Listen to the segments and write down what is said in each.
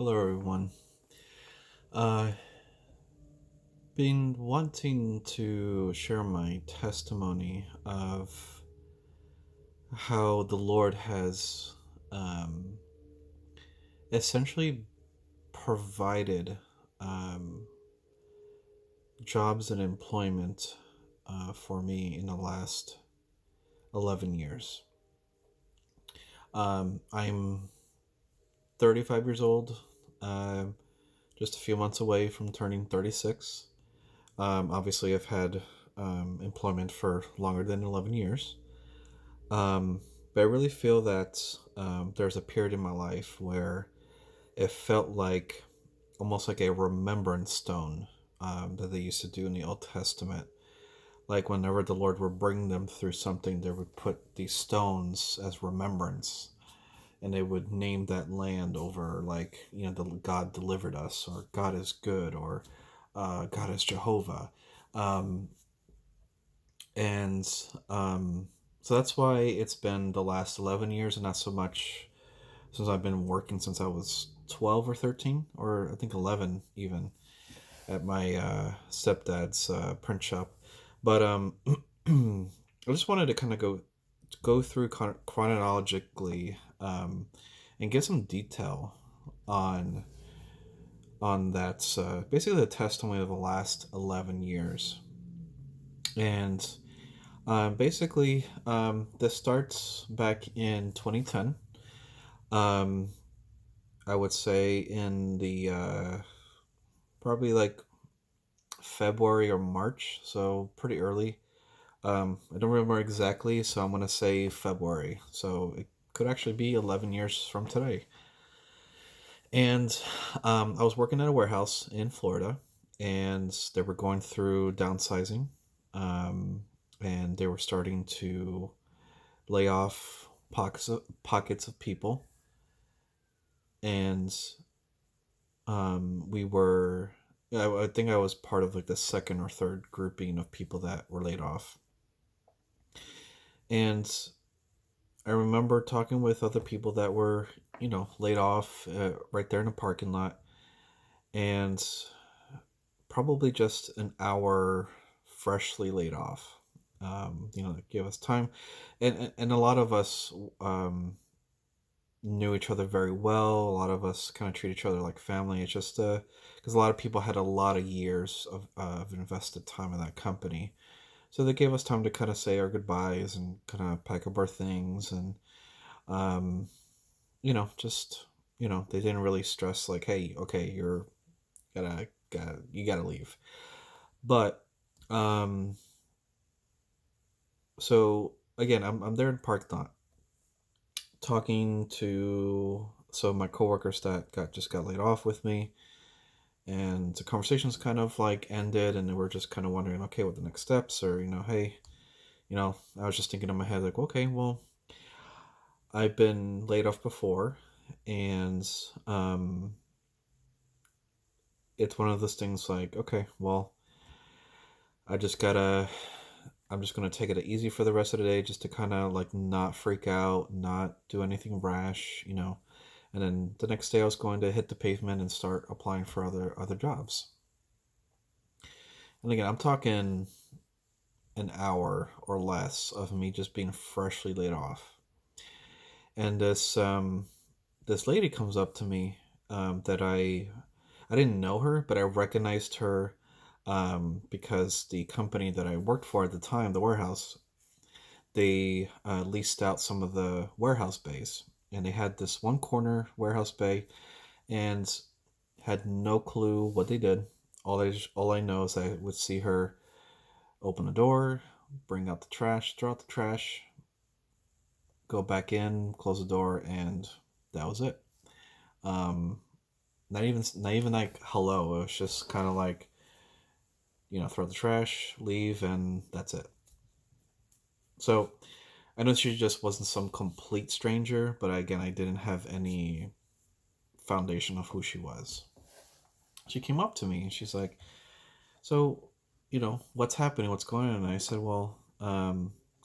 Hello, everyone. Uh, been wanting to share my testimony of how the Lord has um, essentially provided um, jobs and employment for me in the last 11 years. I'm 35 years old, um just a few months away from turning 36. Obviously, I've had employment for longer than 11 years. Um, but I really feel that there's a period in my life where it felt like almost like a remembrance stone that they used to do in the Old Testament. Like whenever the Lord would bring them through something, they would put these stones as remembrance, and they would name that land over, like, the God delivered us, or God is good, or God is Jehovah. Um, and so that's why it's been the last 11 years and not so much since I've been working since I was 12 or 13, or I think 11 even, at my stepdad's print shop. But I just wanted to kind of go through chronologically, and get some detail on that, basically the testimony of the last 11 years. And basically, this starts back in 2010. Um, I would say in the probably like February or March, so pretty early. I don't remember exactly, so I'm gonna say February. So it could actually be 11 years from today. And I was working at a warehouse in Florida, and they were going through downsizing, um, and they were starting to lay off pockets of people, and we were. I think I was part of like the second or third grouping of people that were laid off, and I remember talking with other people that were, laid off right there in the parking lot, and probably just an hour freshly laid off. Give us time, and a lot of us knew each other very well. A lot of us kind of treat each other like family. It's just because a lot of people had a lot of years of invested time in that company, so they gave us time to kind of say our goodbyes and kind of pack up our things, and um, just they didn't really stress like, hey, okay, you're you gotta leave. But um, so again, I'm there in park lot talking to my coworkers that got laid off with me, and the conversations kind of like ended, and we're just kind of wondering, okay, what the next steps, or hey, I was just thinking in my head like, okay, well, I've been laid off before, and it's one of those things like, okay, well, I just gotta I'm just gonna take it easy for the rest of the day, just to kind of like not freak out, not do anything rash, And then the next day, I was going to hit the pavement and start applying for other jobs. And again, I'm talking an hour or less of me just being freshly laid off. And this lady comes up to me, that I didn't know her, but I recognized her, because the company that I worked for at the time, the warehouse, they leased out some of the warehouse bays, and they had this one corner warehouse bay, and had no clue what they did. All I know is I would see her open the door, bring out the trash, throw out the trash, go back in, close the door, and that was it. Um, not even like hello. It was just kind of like, throw the trash, leave, and that's it. So I know she just wasn't some complete stranger, but again, I didn't have any foundation of who she was. She came up to me and she's like, "So, what's happening? What's going on?" And I said, "Well,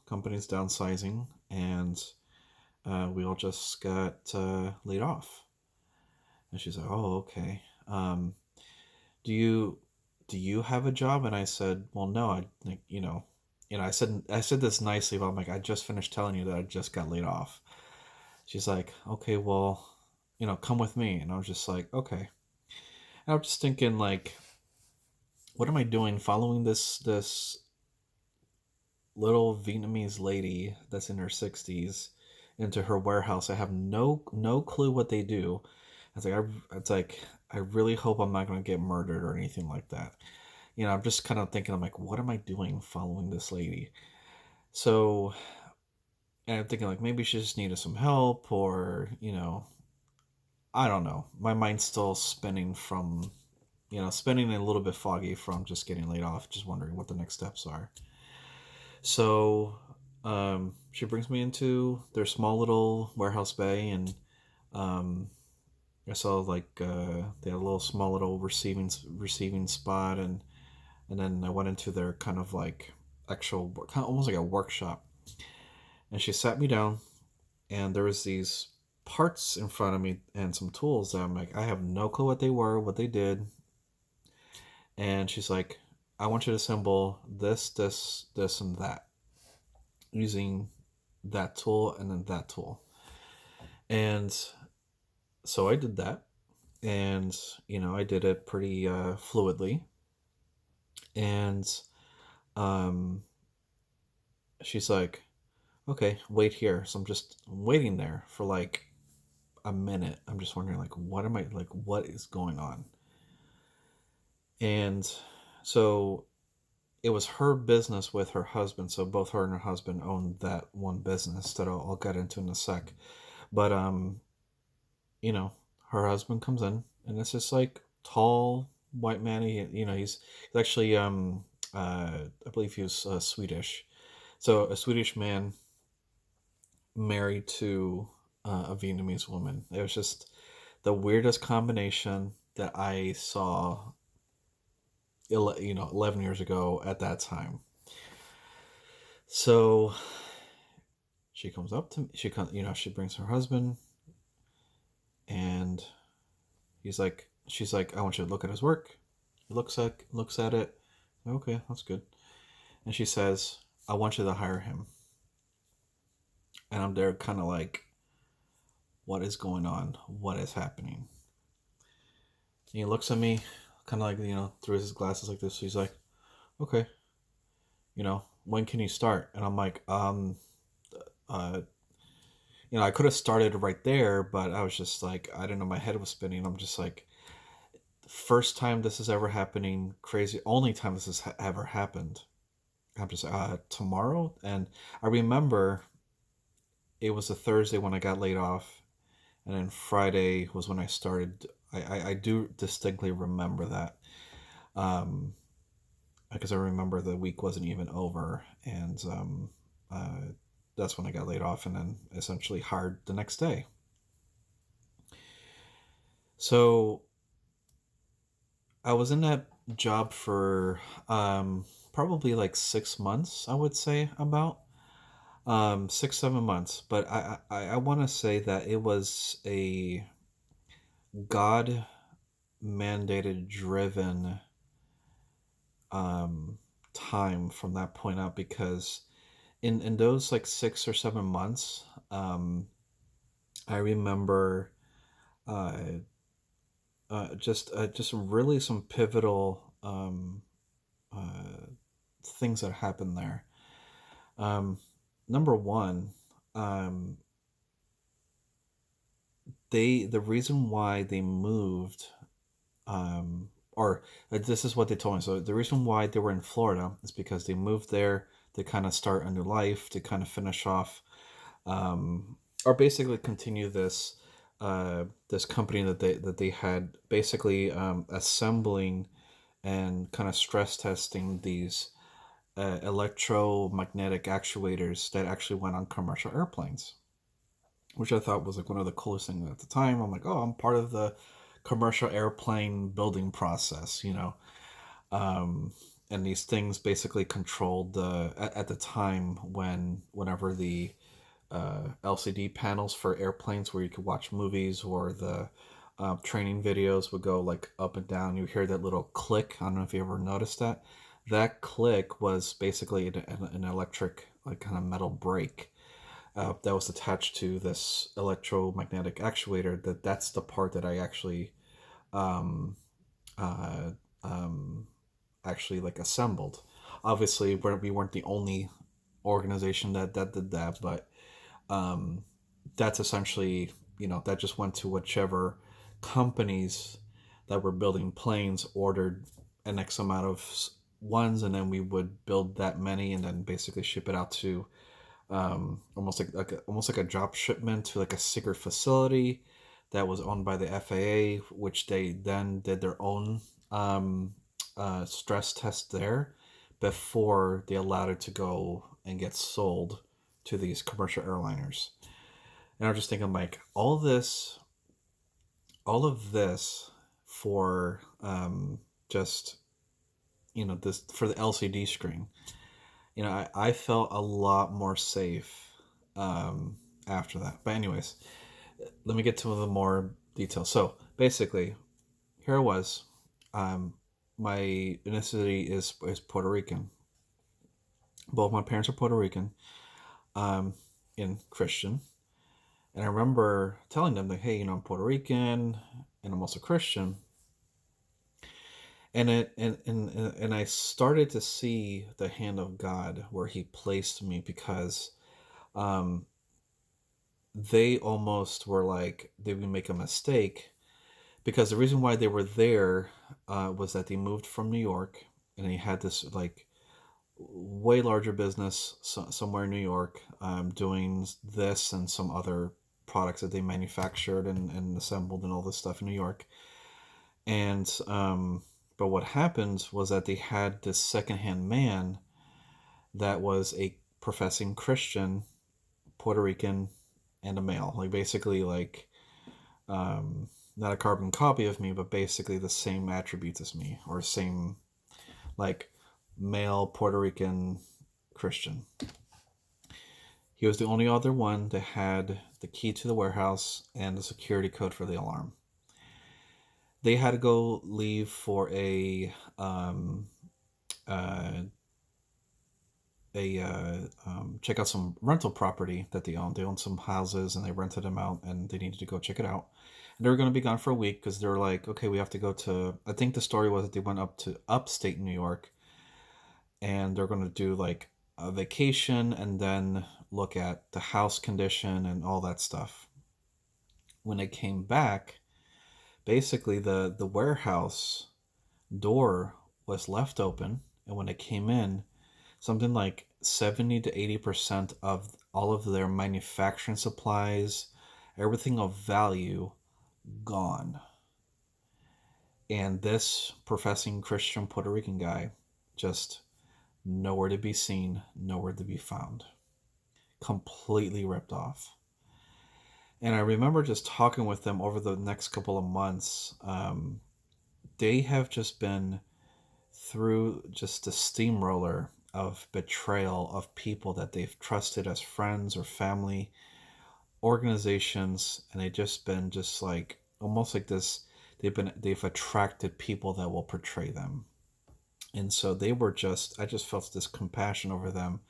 company's downsizing, and we all just got laid off." And she's like, "Oh, okay. Do you have a job?" And I said, "Well, no. I like I said this nicely, but I'm like, I just finished telling you that I just got laid off." She's like, "Okay, well, come with me." And I was just like, "Okay." And I'm just thinking, like, what am I doing following this little Vietnamese lady that's in her 60s into her warehouse? I have no clue what they do. It's like I really hope I'm not going to get murdered or anything like that. I'm just kind of thinking, I'm like, what am I doing following this lady? So, and I'm thinking, like, maybe she just needed some help, or I don't know. My mind's still spinning from, spinning a little bit foggy from just getting laid off, just wondering what the next steps are. So, she brings me into their small little warehouse bay, and um, I saw, like, they had a little small little receiving spot, and then I went into their kind of like actual, kind of almost like a workshop, and she sat me down, and there was these parts in front of me and some tools that I'm like, I have no clue what they were, what they did. And she's like, I want you to assemble this, and that using that tool and then that tool. And so I did that, and I did it pretty fluidly. And um, she's like, okay, wait here. So I'm just waiting there for like a minute. I'm just wondering, like, what is going on? And so it was her business with her husband. So both her and her husband owned that one business that I'll get into in a sec. But you know, her husband comes in, and it's just like tall white man. He's actually I believe he was Swedish. So a Swedish man married to a Vietnamese woman. It was just the weirdest combination that I saw 11 years ago at that time. So she comes up to me. She brings her husband, and she's like, I want you to look at his work. He looks at it. Okay, that's good. And she says, I want you to hire him. And I'm there, kind of like, what is going on? What is happening? And he looks at me, kind of like, through his glasses like this. He's like, okay, when can you start? And I'm like, uh, I could have started right there, but I was just like, I don't know, my head was spinning. I'm just like, first time this is ever happening, crazy, only time this has ever happened. I'm just tomorrow. And I remember it was a Thursday when I got laid off, and then Friday was when I started. I do distinctly remember that, um, because I remember the week wasn't even over, and uh, that's when I got laid off, and then essentially hired the next day. So I was in that job for probably like 6 months, I would say, about 6 7 months. But I want to say that it was a God mandated driven um, time from that point out, because in those like 6 or 7 months, I remember uh, just really some pivotal uh, things that happened there. Um, Number one, um, the reason why they moved, or this is what they told me. So the reason why they were in Florida is because they moved there to kind of start a new life, to kind of finish off, um, or basically continue this company that they had, basically assembling and kind of stress testing these electromagnetic actuators that actually went on commercial airplanes, which I thought was like one of the coolest things at the time. I'm like, oh, I'm part of the commercial airplane building process, um, and these things basically controlled at the time, whenever the LCD panels for airplanes where you could watch movies, or the training videos would go like up and down. You hear that little click. I don't know if you ever noticed that. That click was basically an electric, like kind of metal brake that was attached to this electromagnetic actuator. That's the part that I um, uh, um, actually like assembled. Obviously, we weren't the only organization that did that, but um, that's essentially, that just went to whichever companies that were building planes ordered an X amount of ones, and then we would build that many and then basically ship it out to almost like a drop shipment to like a secret facility that was owned by the FAA, which they then did their own um, stress test there before they allowed it to go and get sold to these commercial airliners. And I'm just thinking, like, all of this for just this for the LCD screen. I felt a lot more safe um, after that. But anyways, let me get to the more details. So basically, here I was. Um, my ethnicity is Puerto Rican. Both my parents are Puerto Rican, um, and Christian. And I remember telling them that, hey, I'm Puerto Rican and I'm also Christian. And I started to see the hand of God where He placed me, because um, they almost were like they would make a mistake, because the reason why they were there was that they moved from New York, and they had this like way larger business somewhere in New York, doing this and some other products that they manufactured and assembled and all this stuff in New York. And but what happened was that they had this secondhand man that was a professing Christian, Puerto Rican, and a male. Like basically like not a carbon copy of me, but basically the same attributes as me, or same like male Puerto Rican Christian. He was the only other one that had the key to the warehouse and the security code for the alarm. They had to go leave for uh, check out some rental property that they owned. They owned some houses and they rented them out, and they needed to go check it out. And they were going to be gone for a week because they were like, okay, we have to go to. I think the story was that they went up to upstate New York, and they're going to do like a vacation and then look at the house condition and all that stuff. When they came back, basically the warehouse door was left open, and when they came in, something like 70 to 80% of all of their manufacturing supplies, everything of value, gone. And this professing Christian Puerto Rican guy, just nowhere to be seen, nowhere to be found. Completely ripped off. And I remember just talking with them over the next couple of months. They have just been through just the steamroller of betrayal of people that they've trusted as friends or family, organizations, and they've just been just like almost like this. They've attracted people that will betray them. And so they were just, I just felt this compassion over them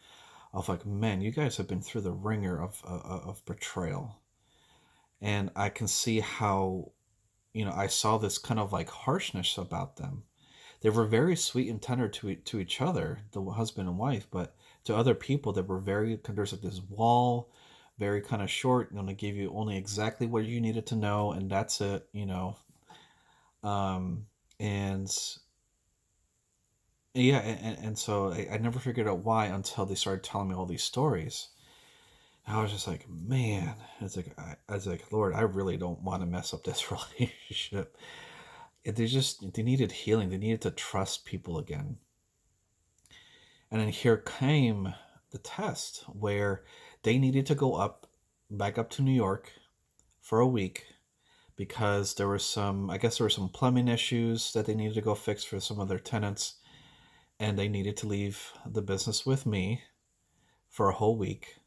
of like, man, you guys have been through the ringer of betrayal. And I can see how, I saw this kind of like harshness about them. They were very sweet and tender to each other, the husband and wife, but to other people, they were very, there's like this wall, very kind of short, going to give you only exactly what you needed to know, and that's it. And yeah, and so I never figured out why until they started telling me all these stories. I was just like, man, I was like, Lord, I really don't want to mess up this relationship. They needed healing. They needed to trust people again. And then here came the test where they needed to go back up to New York for a week, because I guess there were some plumbing issues that they needed to go fix for some of their tenants. And they needed to leave the business with me for a whole week.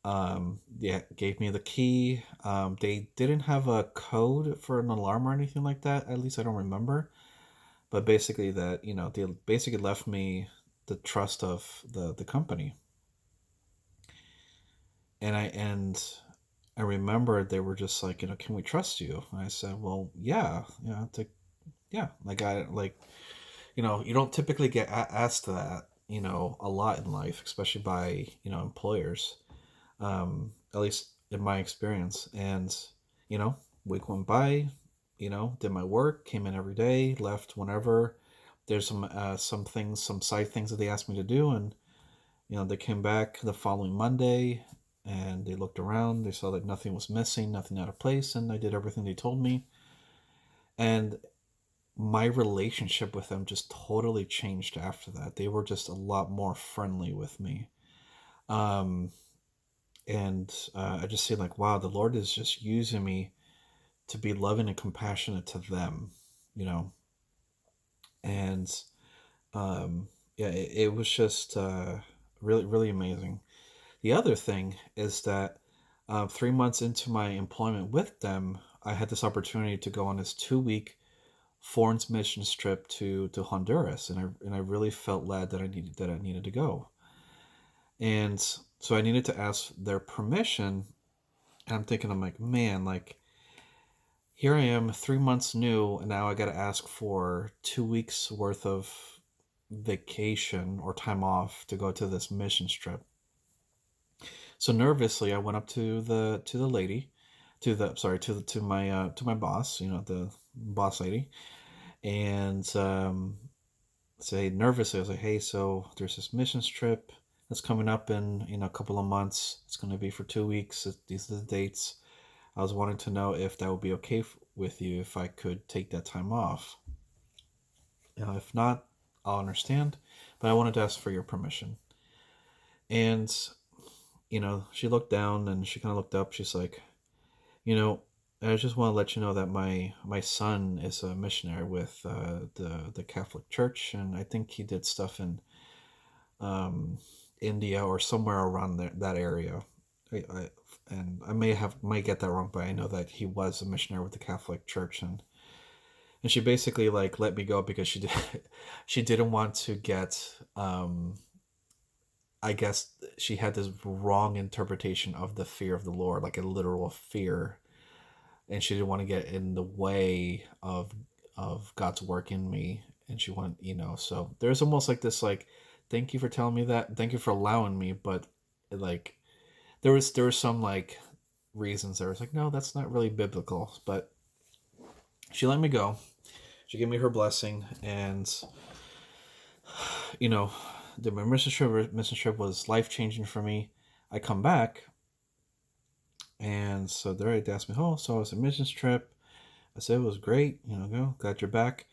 Yeah, gave me the key. They didn't have a code for an alarm or anything like that. At least I don't remember. But basically, that they basically left me the trust of the company, and I remember they were just like, can we trust you? And I said, well, yeah, yeah, like you don't typically get asked that, a lot in life, especially by employers, at least in my experience. And you know, week went by, did my work, came in every day, left whenever. There's some side things that they asked me to do, and they came back the following Monday, and they looked around. They saw that nothing was missing, nothing out of place, and I did everything they told me. And my relationship with them just totally changed after that. They were just a lot more friendly with me. Um, and I just see like, wow, the Lord is just using me to be loving and compassionate to them, you know. And yeah, it was just really, really amazing. The other thing is that 3 months into my employment with them, I had this opportunity to go on this 2 week foreign missions trip to Honduras, and I really felt led that I needed to go, and so I needed to ask their permission. And I'm like, man, like here I am, 3 months new, and now I got to ask for 2 weeks worth of vacation or time off to go to this mission trip. So nervously, I went up to the lady, to the sorry to my boss, the boss lady, and say nervously, I was like, hey, so there's this missions trip that's coming up in a couple of months. It's going to be for 2 weeks. These are the dates. I was wanting to know if that would be okay with you if I could take that time off. If not, I'll understand. But I wanted to ask for your permission. And she looked down and she kind of looked up. She's like, you know, I just want to let you know that my son is a missionary with the Catholic Church, and I think he did stuff in um, India or somewhere around that area. And I might get that wrong, but I know that he was a missionary with the Catholic Church, and she basically like let me go because she didn't want to get I guess she had this wrong interpretation of the fear of the Lord, like a literal fear, and she didn't want to get in the way of God's work in me, and she wanted, so there's almost like this, like, thank you for telling me that, thank you for allowing me, but like there was some like reasons there was like, no, that's not really biblical, but she let me go. She gave me her blessing, and you know, the mission trip was life changing for me. I come back, and so they asked me, oh, so it was a missions trip. I said it was great. Go, glad you're back.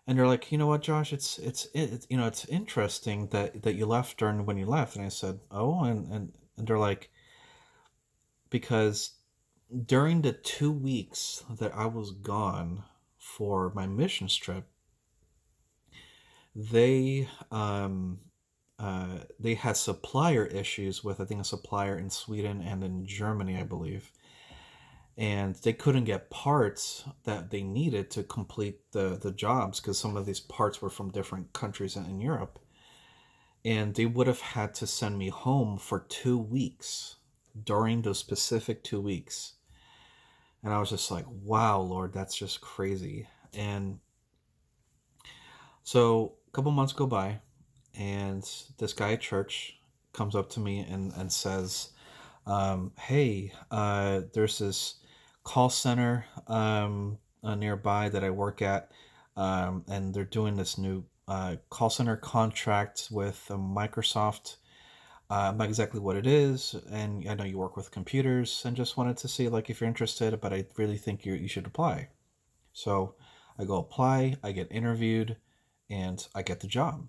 And they're like, you know what, Josh, it's interesting that you left during when you left. And I said, oh, and they're like, because during the 2 weeks that I was gone for my missions trip, they they had supplier issues with, I think, a supplier in Sweden and in Germany, I believe, and they couldn't get parts that they needed to complete the jobs because some of these parts were from different countries in Europe, and they would have had to send me home for 2 weeks during those specific 2 weeks. And I was just like, wow, Lord, that's just crazy. And so a couple months go by, and this guy at church comes up to me and says, hey, there's this call center nearby that I work at, and they're doing this new call center contract with Microsoft. Not exactly what it is, and I know you work with computers, and just wanted to see like if you're interested, but I really think you should apply. So I go apply, I get interviewed, and I get the job.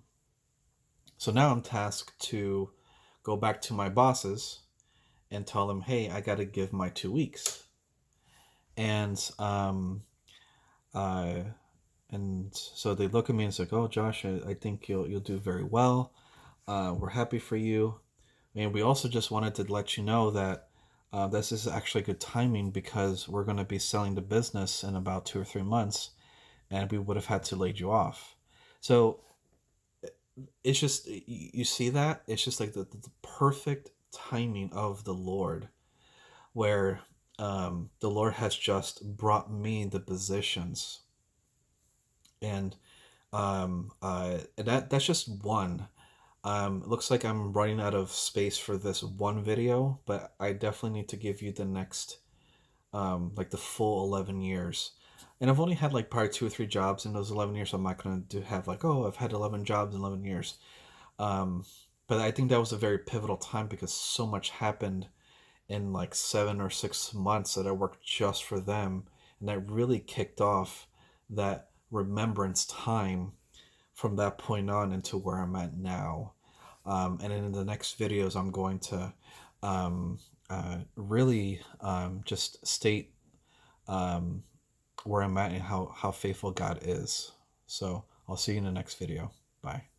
So now I'm tasked to go back to my bosses and tell them, hey, I got to give my 2 weeks. And uh, and so they look at me and say, oh, Josh, I think you'll do very well. We're happy for you. And we also just wanted to let you know that this is actually good timing because we're going to be selling the business in about 2 or 3 months, and we would have had to laid you off. So it's just you see that it's just like the perfect timing of the Lord, where the Lord has just brought me the positions, and that's just one. It looks like I'm running out of space for this one video, but I definitely need to give you the next, like the full 11 years. And I've only had like probably 2 or 3 jobs in those 11 years, so I'm not going to have like, oh, I've had 11 jobs in 11 years. Um, but I think that was a very pivotal time because so much happened in like 7 or 6 months that I worked just for them. And that really kicked off that remembrance time from that point on into where I'm at now. And in the next videos, I'm going to really just state um, where I'm at and how faithful God is. So I'll see you in the next video. Bye.